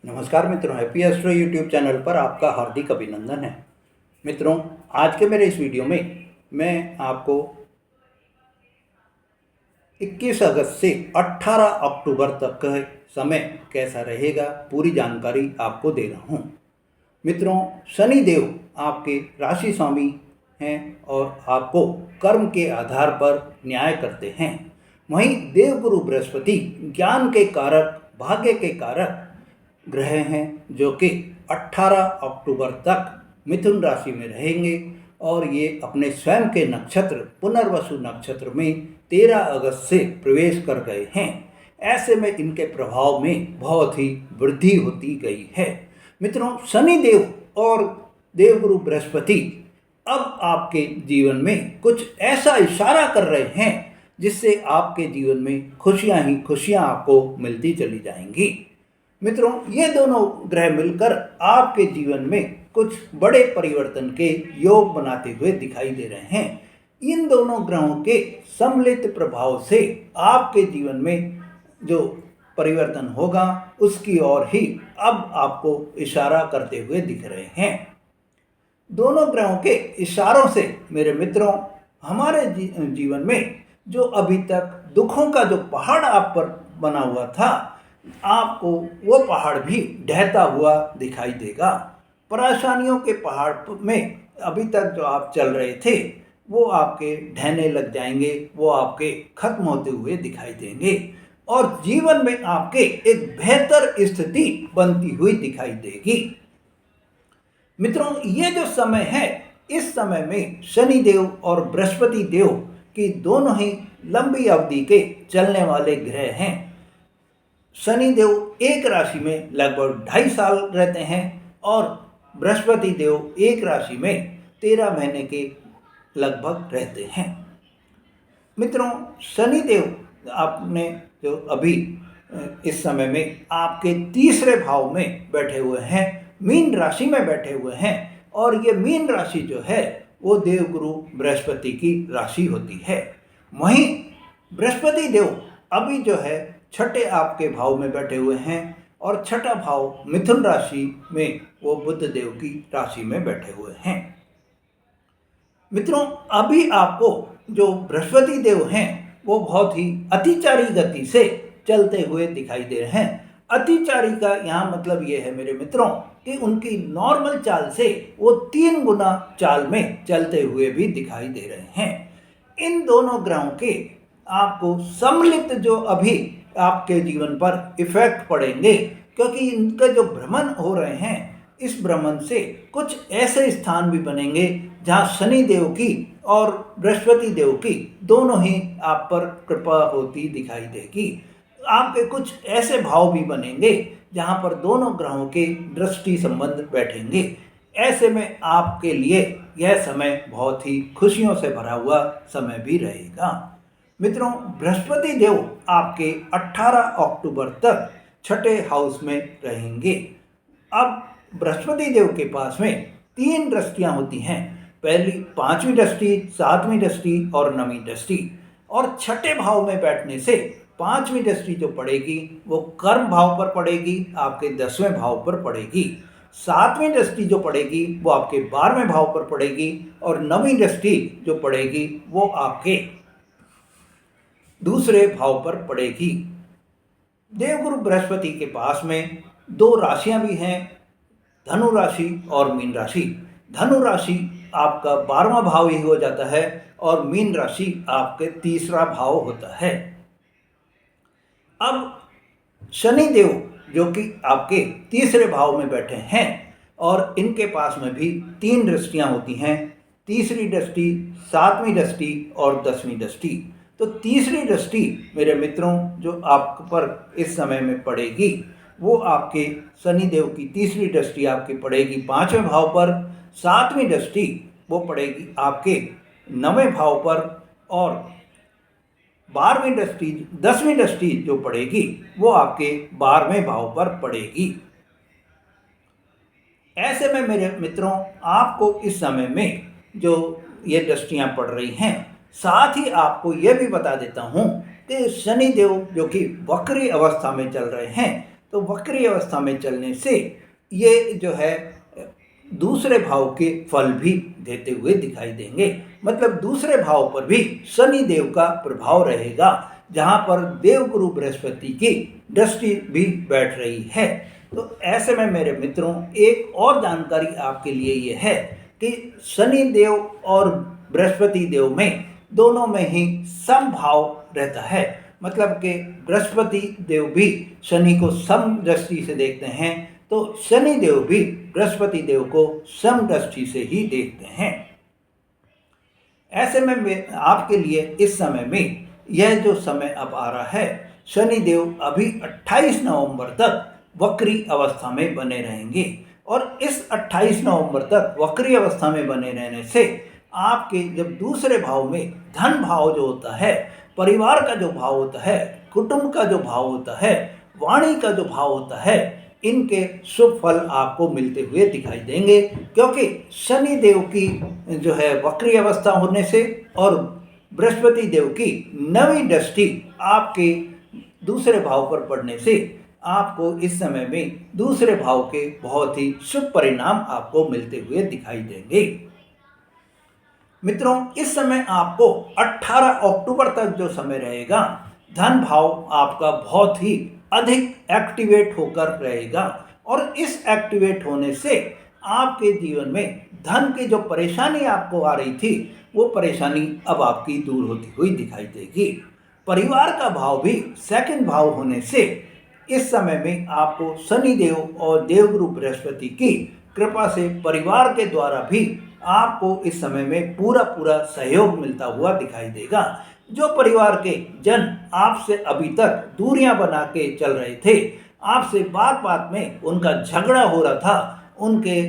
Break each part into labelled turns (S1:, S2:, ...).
S1: नमस्कार मित्रों, happy astro YouTube channel पर आपका हार्दिक अभिनंदन है। मित्रों, आज के मेरे इस वीडियो में मैं आपको 21 अगस्त से 18 अक्टूबर तक का समय कैसा रहेगा पूरी जानकारी आपको दे रहा हूँ। मित्रों, शनि देव आपके राशि स्वामी हैं और आपको कर्म के आधार पर न्याय करते हैं। वहीं देवगुरु बृहस्पति ज्ञान के कारक, भाग्य के कारक ग्रह हैं जो कि 18 अक्टूबर तक मिथुन राशि में रहेंगे और ये अपने स्वयं के नक्षत्र पुनर्वसु नक्षत्र में 13 अगस्त से प्रवेश कर गए हैं। ऐसे में इनके प्रभाव में बहुत ही वृद्धि होती गई है। मित्रों, शनि देव और देवगुरु बृहस्पति अब आपके जीवन में कुछ ऐसा इशारा कर रहे हैं जिससे आपके जीवन में खुशियां ही खुशियां आपको मिलती चली जाएंगी। मित्रों, ये दोनों ग्रह मिलकर आपके जीवन में कुछ बड़े परिवर्तन के योग बनाते हुए दिखाई दे रहे हैं। इन दोनों ग्रहों के सम्मिलित प्रभाव से आपके जीवन में जो परिवर्तन होगा उसकी ओर ही अब आपको इशारा करते हुए दिख रहे हैं। दोनों ग्रहों के इशारों से मेरे मित्रों, हमारे जीवन में जो अभी तक दुखों का जो पहाड़ आप पर बना हुआ था, आपको वो पहाड़ भी ढहता हुआ दिखाई देगा। परेशानियों के पहाड़ में अभी तक जो आप चल रहे थे वो आपके ढहने लग जाएंगे, वो आपके खत्म होते हुए दिखाई देंगे और जीवन में आपके एक बेहतर स्थिति बनती हुई दिखाई देगी। मित्रों, ये जो समय है, इस समय में शनि देव और बृहस्पति देव की दोनों ही लंबी अवधि के चलने वाले ग्रह हैं। शनि देव एक राशि में लगभग 2.5 साल रहते हैं और बृहस्पति देव एक राशि में 13 महीने के लगभग रहते हैं। मित्रों, शनि देव आपने जो अभी इस समय में आपके तीसरे भाव में बैठे हुए हैं, मीन राशि में बैठे हुए हैं और ये मीन राशि जो है वो देवगुरु बृहस्पति की राशि होती है। वहीं बृहस्पति देव अभी जो है छठे आपके भाव में बैठे हुए हैं और छठा भाव मिथुन राशि में वो बुध देव की राशि में बैठे हुए हैं। मित्रों, अभी आपको जो बृहस्पति देव हैं वो बहुत ही अतिचारी गति से चलते हुए दिखाई दे रहे हैं। अतिचारी का यहाँ मतलब ये है मेरे मित्रों कि उनकी नॉर्मल चाल से वो 3 गुना चाल में चलते हुए भी दिखाई दे रहे हैं। इन दोनों ग्रहों के आपको सम्मिलित जो अभी आपके जीवन पर इफेक्ट पड़ेंगे, क्योंकि इनका जो भ्रमण हो रहे हैं, इस भ्रमण से कुछ ऐसे स्थान भी बनेंगे जहां शनि देव की और बृहस्पति देव की दोनों ही आप पर कृपा होती दिखाई देगी। आपके कुछ ऐसे भाव भी बनेंगे जहां पर दोनों ग्रहों के दृष्टि संबंध बैठेंगे। ऐसे में आपके लिए यह समय बहुत ही खुशियों से भरा हुआ समय भी रहेगा। मित्रों, बृहस्पति देव आपके 18 अक्टूबर तक छठे हाउस में रहेंगे। अब बृहस्पति देव के पास में 3 दृष्टियां होती हैं। पहली 5वीं दृष्टि, 7वीं दृष्टि और 9वीं दृष्टि। और छठे भाव में बैठने से 5वीं दृष्टि जो पड़ेगी वो कर्म भाव पर पड़ेगी, आपके 10वें भाव पर पड़ेगी। 7वीं दृष्टि जो पड़ेगी वो आपके 12वें भाव पर पड़ेगी और 9वीं दृष्टि जो पड़ेगी वो आपके दूसरे भाव पर पड़ेगी। देवगुरु बृहस्पति के पास में 2 राशियां भी हैं, धनु राशि और मीन राशि। धनु राशि आपका 12वां भाव ही हो जाता है और मीन राशि आपके तीसरा भाव होता है। अब शनि देव जो कि आपके तीसरे भाव में बैठे हैं और इनके पास में भी 3 दृष्टियां होती हैं, तीसरी दृष्टि, 7वीं दृष्टि और 10वीं दृष्टि। तो तीसरी दृष्टि मेरे मित्रों जो आप पर इस समय में पड़ेगी वो आपके शनि देव की तीसरी दृष्टि आपकी पड़ेगी 5वें भाव पर, 7वीं दृष्टि वो पड़ेगी आपके 9वें भाव पर और 12वीं दृष्टि, 10वीं दृष्टि जो पड़ेगी वो आपके 12वें भाव पर पड़ेगी। ऐसे में मेरे मित्रों, आपको इस समय में जो ये दृष्टियां पड़ रही हैं, साथ ही आपको यह भी बता देता हूं कि शनि देव जो कि वक्री अवस्था में चल रहे हैं, तो वक्री अवस्था में चलने से ये जो है दूसरे भाव के फल भी देते हुए दिखाई देंगे। मतलब दूसरे भाव पर भी शनि देव का प्रभाव रहेगा, जहाँ पर देवगुरु बृहस्पति की दृष्टि भी बैठ रही है। तो ऐसे में मेरे मित्रों, एक और जानकारी आपके लिए ये है कि शनि देव और बृहस्पति देव में दोनों में ही समभाव रहता है। मतलब कि बृहस्पति देव भी शनि को सम दृष्टि से देखते हैं, तो शनि देव भी बृहस्पति देव को सम दृष्टि से ही देखते हैं। ऐसे में आपके लिए इस समय में यह जो समय अब आ रहा है, शनि देव अभी 28 नवंबर तक वक्री अवस्था में बने रहेंगे। और इस 28 नवंबर तक वक्री अवस्था में बने रहने से आपके जब दूसरे भाव में धन भाव जो होता है, परिवार का जो भाव होता है, कुटुंब का जो भाव होता है, वाणी का जो भाव होता है, इनके शुभ फल आपको मिलते हुए दिखाई देंगे। क्योंकि शनि देव की जो है वक्री अवस्था होने से और बृहस्पति देव की नवी दृष्टि आपके दूसरे भाव पर पड़ने से आपको इस समय में दूसरे भाव के बहुत ही शुभ परिणाम आपको मिलते हुए दिखाई देंगे। मित्रों, इस समय आपको 18 अक्टूबर तक जो समय रहेगा, धन भाव आपका बहुत ही अधिक एक्टिवेट होकर रहेगा। और इस एक्टिवेट होने से आपके जीवन में धन की जो परेशानी आपको आ रही थी, वो परेशानी अब आपकी दूर होती हुई दिखाई देगी। परिवार का भाव भी सेकंड भाव होने से इस समय में आपको शनि देव और देवगुरु बृहस्पति की कृपा से परिवार के द्वारा भी आपको इस समय में पूरा सहयोग मिलता हुआ दिखाई देगा। जो परिवार के जन आपसे अभी तक दूरियां बना के चल रहे थे, आपसे बात में उनका झगड़ा हो रहा था, उनके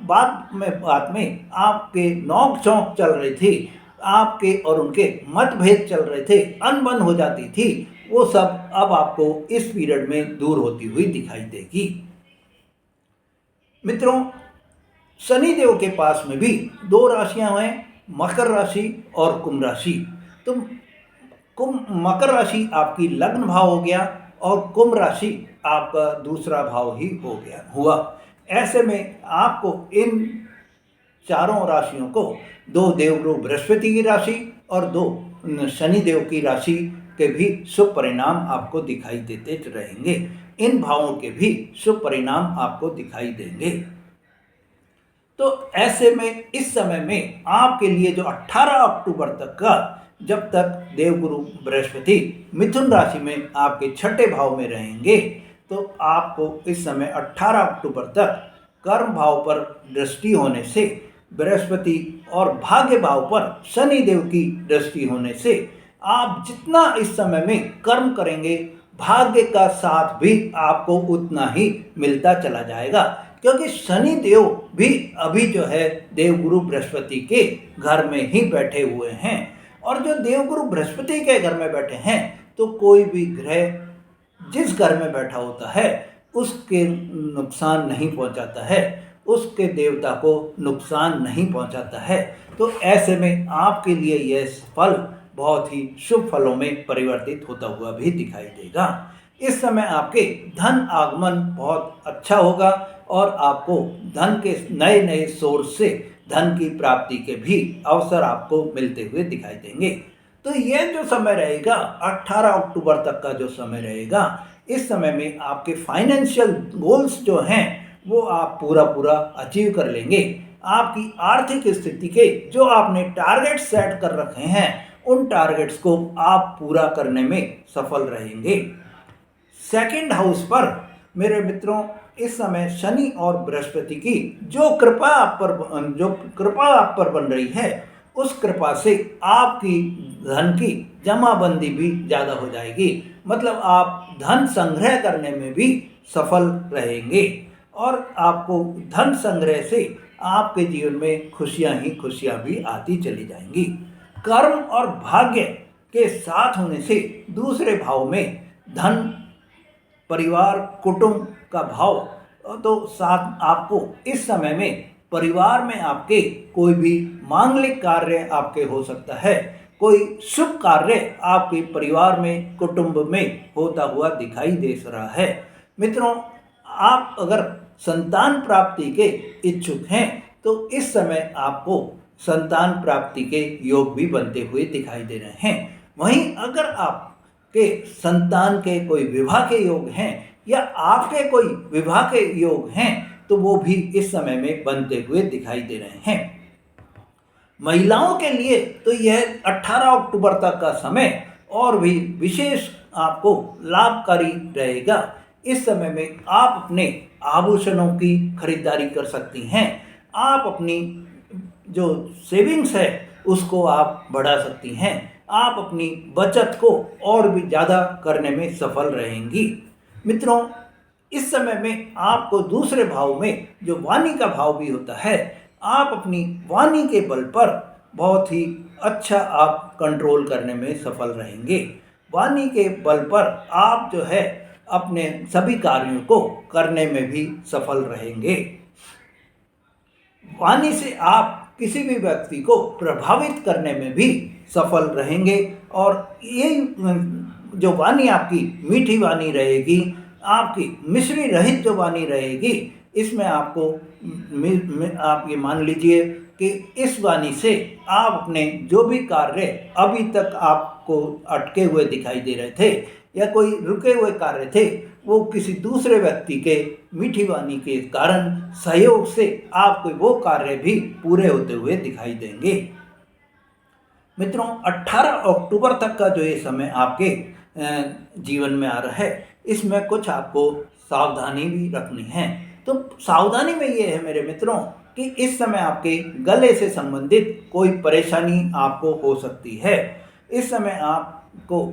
S1: बात में आपके नोक झोंक चल रही थी, आपके और उनके मतभेद चल रहे थे, अनबन हो जाती थी, वो सब अब आपको इस पीरियड में दूर होती हुई दिखाई देगी। मित्रों, शनि देव के पास में भी दो राशियां हैं, मकर राशि और कुंभ राशि। तो मकर राशि आपकी लग्न भाव हो गया और कुंभ राशि आपका दूसरा भाव ही हुआ। ऐसे में आपको इन चारों राशियों को, दो देवगुरु बृहस्पति की राशि और दो शनि देव की राशि के भी शुभ परिणाम आपको दिखाई देते रहेंगे। इन भावों के भी शुभ परिणाम आपको दिखाई देंगे। तो ऐसे में इस समय में आपके लिए जो 18 अक्टूबर तक का, जब तक देवगुरु बृहस्पति मिथुन राशि में आपके छठे भाव में रहेंगे, तो आपको इस समय 18 अक्टूबर तक कर्म भाव पर दृष्टि होने से बृहस्पति और भाग्य भाव पर शनि देव की दृष्टि होने से आप जितना इस समय में कर्म करेंगे, भाग्य का साथ भी आपको उतना ही मिलता चला जाएगा। क्योंकि शनि देव भी अभी जो है देवगुरु बृहस्पति के घर में ही बैठे हुए हैं। और जो देवगुरु बृहस्पति के घर में बैठे हैं, तो कोई भी ग्रह जिस घर में बैठा होता है उसके नुकसान नहीं पहुंचाता है, उसके देवता को नुकसान नहीं पहुंचाता है। तो ऐसे में आपके लिए यह फल बहुत ही शुभ फलों में परिवर्तित होता हुआ भी दिखाई देगा। इस समय आपके धन आगमन बहुत अच्छा होगा और आपको धन के नए सोर्स से धन की प्राप्ति के भी अवसर आपको मिलते हुए दिखाई देंगे। तो ये जो समय रहेगा 18 अक्टूबर तक का जो समय रहेगा, इस समय में आपके फाइनेंशियल गोल्स जो हैं वो आप पूरा अचीव कर लेंगे। आपकी आर्थिक स्थिति के जो आपने टारगेट सेट कर रखे हैं, उन टारगेट्स को आप पूरा करने में सफल रहेंगे। सेकंड हाउस पर मेरे मित्रों, इस समय शनि और बृहस्पति की जो कृपा आप पर बन रही है, उस कृपा से आपकी धन की जमाबंदी भी ज़्यादा हो जाएगी। मतलब आप धन संग्रह करने में भी सफल रहेंगे और आपको धन संग्रह से आपके जीवन में खुशियां ही खुशियां भी आती चली जाएंगी। कर्म और भाग्य के साथ होने से दूसरे भाव में धन, परिवार, कुटुंब का भाव, तो साथ आपको इस समय में परिवार में आपके कोई भी मांगलिक कार्य आपके हो सकता है, कोई शुभ कार्य आपके परिवार में, कुटुंब में होता हुआ दिखाई दे रहा है। मित्रों, आप अगर संतान प्राप्ति के इच्छुक हैं तो इस समय आपको संतान प्राप्ति के योग भी बनते हुए दिखाई दे रहे हैं। वहीं अगर आपके संतान के कोई विवाह के योग हैं या आपके कोई विवाह के योग हैं तो वो भी इस समय में बनते हुए दिखाई दे रहे हैं। महिलाओं के लिए तो यह 18 अक्टूबर तक का समय और भी विशेष आपको लाभकारी रहेगा। इस समय में आप अपने आभूषणों की खरीदारी कर सकती हैं। आप अपनी जो सेविंग्स है उसको आप बढ़ा सकती हैं। आप अपनी बचत को और भी ज़्यादा करने में सफल रहेंगी। मित्रों, इस समय में आपको दूसरे भाव में जो वाणी का भाव भी होता है, आप अपनी वाणी के बल पर बहुत ही अच्छा आप कंट्रोल करने में सफल रहेंगे। वाणी के बल पर आप जो है अपने सभी कार्यों को करने में भी सफल रहेंगे। वाणी से आप किसी भी व्यक्ति को प्रभावित करने में भी सफल रहेंगे और ये जो वाणी आपकी मीठी वाणी रहेगी, आपकी मिश्री रहित जो वाणी रहेगी, इसमें आपको आप ये मान लीजिए कि इस वाणी से आप अपने जो भी कार्य अभी तक आपको अटके हुए दिखाई दे रहे थे या कोई रुके हुए कार्य थे, वो किसी दूसरे व्यक्ति के मीठी वाणी के कारण सहयोग से आपको वो कार्य भी पूरे होते हुए दिखाई देंगे। मित्रों, 18 अक्टूबर तक का जो ये समय आपके जीवन में आ रहा है, इसमें कुछ आपको सावधानी भी रखनी है। तो सावधानी में ये है मेरे मित्रों कि इस समय आपके गले से संबंधित कोई परेशानी आपको हो सकती है। इस समय आपको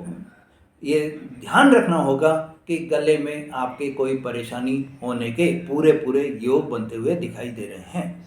S1: ये ध्यान रखना होगा कि गले में आपके कोई परेशानी होने के पूरे पूरे योग बनते हुए दिखाई दे रहे हैं।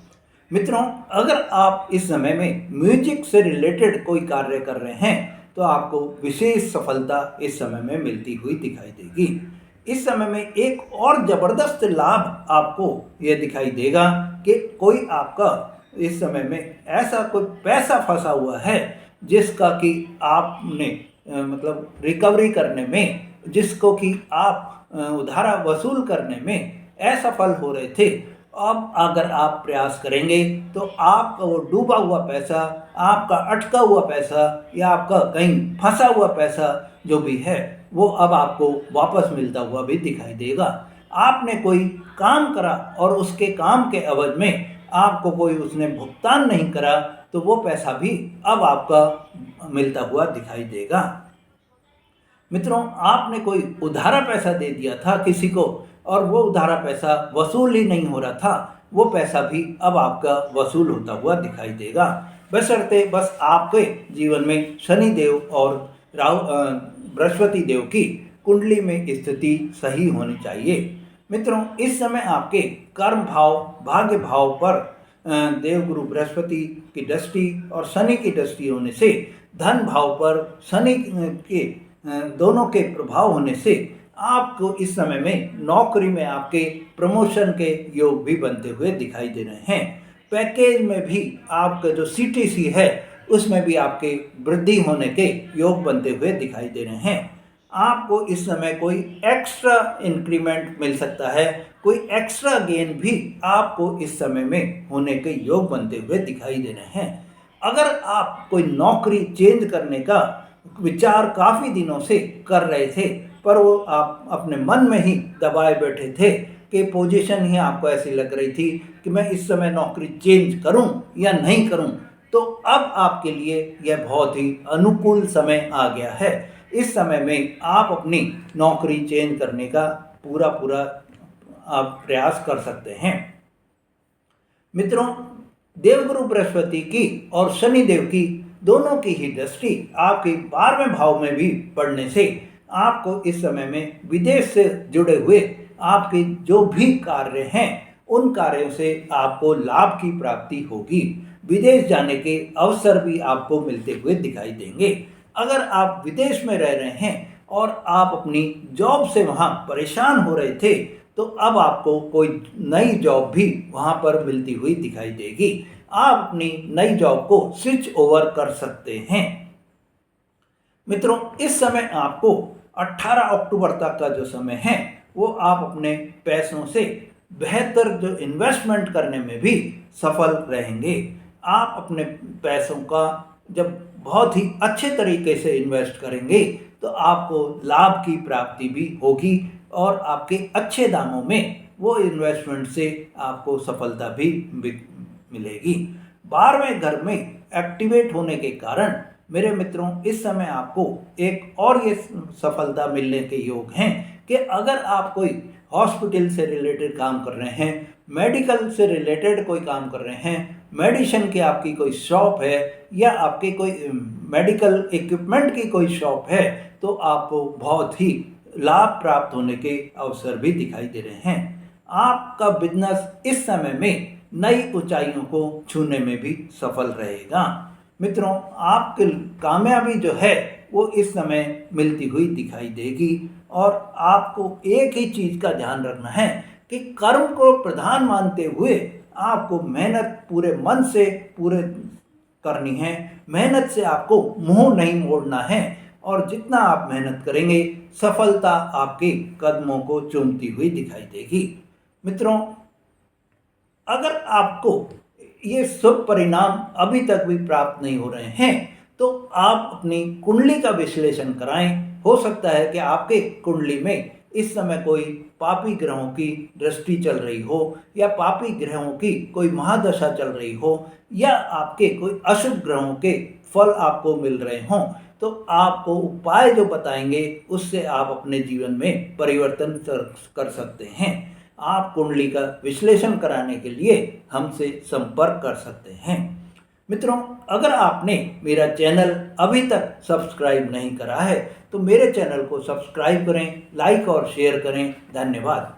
S1: मित्रों, अगर आप इस समय में म्यूजिक से रिलेटेड कोई कार्य कर रहे हैं तो आपको विशेष सफलता इस समय में मिलती हुई दिखाई देगी। इस समय में एक और ज़बरदस्त लाभ आपको यह दिखाई देगा कि कोई आपका इस समय में ऐसा कोई पैसा फंसा हुआ है जिसका कि आपने मतलब रिकवरी करने में, जिसको कि आप उधारा वसूल करने में असफल हो रहे थे। अब अगर आप प्रयास करेंगे तो आपका वो डूबा हुआ पैसा, आपका अटका हुआ पैसा या आपका कहीं फंसा हुआ पैसा जो भी है वो अब आपको वापस मिलता हुआ भी दिखाई देगा। आपने कोई काम करा और उसके काम के एवज में आपको कोई उसने भुगतान नहीं करा तो वो पैसा भी अब आपका मिलता हुआ दिखाई देगा। मित्रों, आपने कोई उधारा पैसा दे दिया था किसी को और वो उधारा पैसा वसूल ही नहीं हो रहा था, वो पैसा भी अब आपका वसूल होता हुआ दिखाई देगा। बशर्ते बस आपके जीवन में शनि देव और बृहस्पति देव की कुंडली में स्थिति सही होनी चाहिए। मित्रों, इस समय आपके कर्म भाव, भाग्य भाव पर देवगुरु बृहस्पति की दृष्टि और शनि की दृष्टि होने से, धन भाव पर शनि के दोनों के प्रभाव होने से आपको इस समय में नौकरी में आपके प्रमोशन के योग भी बनते हुए दिखाई दे रहे हैं। पैकेज में भी आपका जो सीटीसी है उसमें भी आपके वृद्धि होने के योग बनते हुए दिखाई दे रहे हैं। आपको इस समय कोई एक्स्ट्रा इंक्रीमेंट मिल सकता है, कोई एक्स्ट्रा गेन भी आपको इस समय में होने के योग बनते हुए दिखाई दे रहे हैं। अगर आप कोई नौकरी चेंज करने का विचार काफ़ी दिनों से कर रहे थे पर वो आप अपने मन में ही दबाए बैठे थे कि पोजीशन ही आपको ऐसी लग रही थी कि मैं इस समय नौकरी चेंज करूं या नहीं करूं, तो अब आपके लिए यह बहुत ही अनुकूल समय आ गया है। इस समय में आप अपनी नौकरी चेंज करने का पूरा आप प्रयास कर सकते हैं। मित्रों, देवगुरु बृहस्पति की और शनि देव की दोनों की ही दृष्टि आपके 12वें भाव में भी पड़ने से आपको इस समय में विदेश से जुड़े हुए आपके जो भी कार्य हैं उन कार्यों से आपको लाभ की प्राप्ति होगी। विदेश जाने के अवसर भी आपको मिलते हुए दिखाई देंगे। अगर आप विदेश में रह रहे हैं और आप अपनी जॉब से वहाँ परेशान हो रहे थे तो अब आपको कोई नई जॉब भी वहाँ पर मिलती हुई दिखाई देगी। आप अपनी नई जॉब को स्विच ओवर कर सकते हैं। मित्रों, इस समय आपको 18 अक्टूबर तक का जो समय है वो आप अपने पैसों से बेहतर जो इन्वेस्टमेंट करने में भी सफल रहेंगे। आप अपने पैसों का जब बहुत ही अच्छे तरीके से इन्वेस्ट करेंगे तो आपको लाभ की प्राप्ति भी होगी और आपके अच्छे दामों में वो इन्वेस्टमेंट से आपको सफलता भी मिलेगी। 12वें घर में एक्टिवेट होने के कारण मेरे मित्रों इस समय आपको एक और ये सफलता मिलने के योग हैं कि अगर आप कोई हॉस्पिटल से रिलेटेड काम कर रहे हैं, मेडिकल से रिलेटेड कोई काम कर रहे हैं, मेडिसिन की आपकी कोई शॉप है या आपके कोई मेडिकल इक्विपमेंट की कोई शॉप है, तो आपको बहुत ही लाभ प्राप्त होने के अवसर भी दिखाई दे रहे हैं। आपका बिजनेस इस समय में नई ऊंचाइयों को छूने में भी सफल रहेगा। मित्रों, आपकी कामयाबी जो है वो इस समय मिलती हुई दिखाई देगी और आपको एक ही चीज़ का ध्यान रखना है कि कर्म को प्रधान मानते हुए आपको मेहनत पूरे मन से पूरे करनी है। मेहनत से आपको मुंह नहीं मोड़ना है और जितना आप मेहनत करेंगे सफलता आपके कदमों को चूमती हुई दिखाई देगी। मित्रों, अगर आपको ये शुभ परिणाम अभी तक भी प्राप्त नहीं हो रहे हैं तो आप अपनी कुंडली का विश्लेषण कराएं। हो सकता है कि आपके कुंडली में इस समय कोई पापी ग्रहों की दृष्टि चल रही हो या पापी ग्रहों की कोई महादशा चल रही हो या आपके कोई अशुभ ग्रहों के फल आपको मिल रहे हों, तो आपको उपाय जो बताएंगे उससे आप अपने जीवन में परिवर्तन कर सकते हैं। आप कुंडली का विश्लेषण कराने के लिए हमसे संपर्क कर सकते हैं। मित्रों, अगर आपने मेरा चैनल अभी तक सब्सक्राइब नहीं करा है तो मेरे चैनल को सब्सक्राइब करें, लाइक और शेयर करें। धन्यवाद।